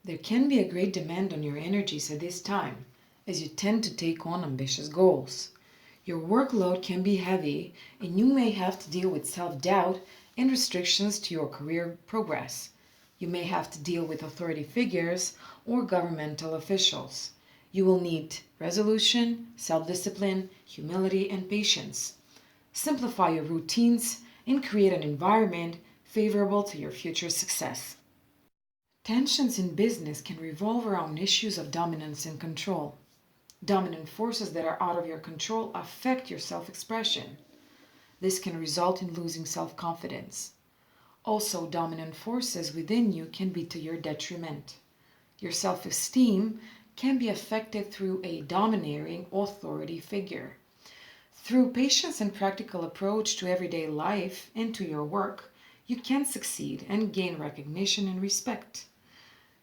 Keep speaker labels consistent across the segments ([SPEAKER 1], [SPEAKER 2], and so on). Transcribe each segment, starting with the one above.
[SPEAKER 1] There can be a great demand on your energies at this time, as you tend to take on ambitious goals. Your workload can be heavy, and you may have to deal with self doubt and restrictions to your career progress. You may have to deal with authority figures or governmental officials. You will need resolution, self discipline, humility, and patience. Simplify your routines and create an environment favorable to your future success. Tensions in business can revolve around issues of dominance and control. Dominant forces that are out of your control affect your self expression. This can result in losing self confidence. Also, dominant forces within you can be to your detriment. Your self esteem can be affected through a domineering authority figure. Through patience and practical approach to everyday life and to your work, you can succeed and gain recognition and respect.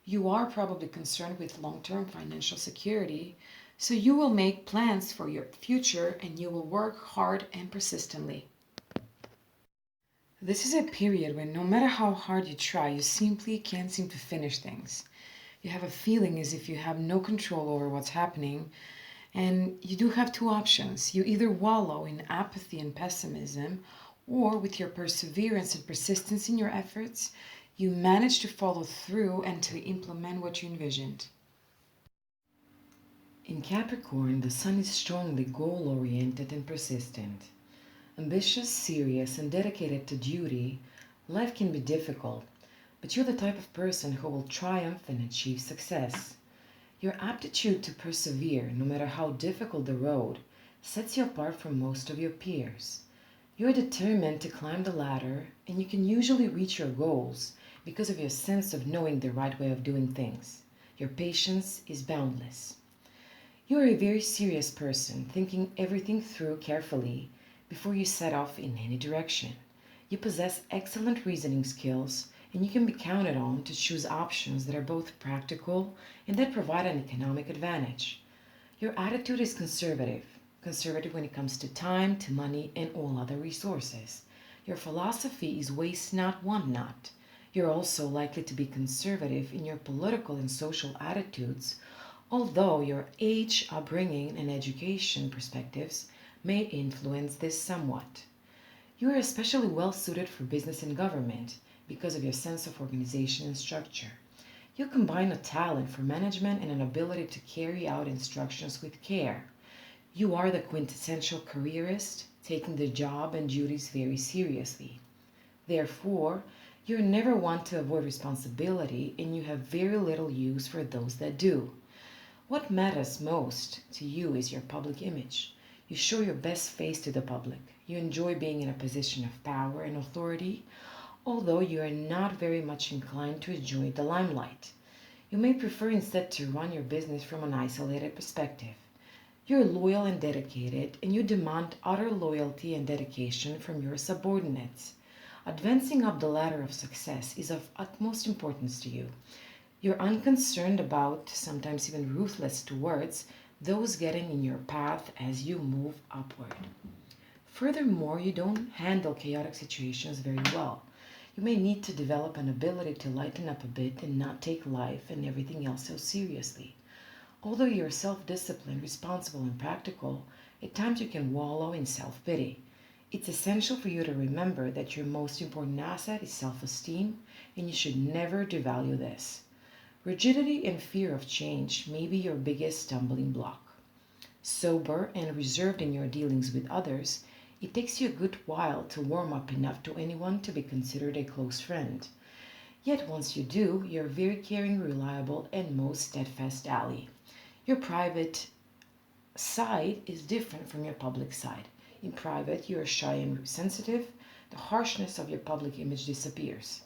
[SPEAKER 1] You are probably concerned with long term financial security, so you will make plans for your future and you will work hard and persistently. This is a period when no matter how hard you try, you simply can't seem to finish things. You have a feeling as if you have no control over what's happening, and you do have two options. You either wallow in apathy and pessimism, or with your perseverance and persistence in your efforts, you manage to follow through and to implement what you envisioned. In Capricorn, the sun is strongly goal oriented and persistent. Ambitious, serious, and dedicated to duty, life can be difficult, but you're the type of person who will triumph and achieve success. Your aptitude to persevere, no matter how difficult the road, sets you apart from most of your peers. You're determined to climb the ladder, and you can usually reach your goals because of your sense of knowing the right way of doing things. Your patience is boundless. You are a very serious person, thinking everything through carefully before you set off in any direction. You possess excellent reasoning skills, and you can be counted on to choose options that are both practical and that provide an economic advantage. Your attitude is conservative when it comes to time, to money, and all other resources. Your philosophy is waste not, want not. You're also likely to be conservative in your political and social attitudes, although your age, upbringing, and education perspectives may influence this somewhat. You are especially well suited for business and government because of your sense of organization and structure. You combine a talent for management and an ability to carry out instructions with care. You are the quintessential careerist, taking the job and duties very seriously. Therefore, you're never one to avoid responsibility and you have very little use for those that do. What matters most to you is your public image. You show your best face to the public. You enjoy being in a position of power and authority, although you are not very much inclined to enjoy the limelight. You may prefer instead to run your business from an isolated perspective. You're loyal and dedicated, and you demand utter loyalty and dedication from your subordinates. Advancing up the ladder of success is of utmost importance to you. You're unconcerned about, sometimes even ruthless towards, those getting in your path as you move upward. Furthermore, you don't handle chaotic situations very well. You may need to develop an ability to lighten up a bit and not take life and everything else so seriously. Although you're self disciplined, responsible, and practical, at times you can wallow in self pity. It's essential for you to remember that your most important asset is self esteem, and you should never devalue this. Rigidity and fear of change may be your biggest stumbling block. Sober and reserved in your dealings with others, it takes you a good while to warm up enough to anyone to be considered a close friend. Yet once you do, you're a very caring, reliable, and most steadfast ally. Your private side is different from your public side. In private, you are shy and sensitive. The harshness of your public image disappears.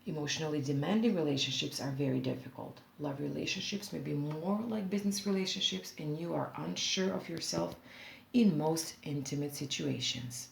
[SPEAKER 1] Emotionally demanding relationships are very difficult. Love relationships may be more like business relationships, and you are unsure of yourself in most intimate situations.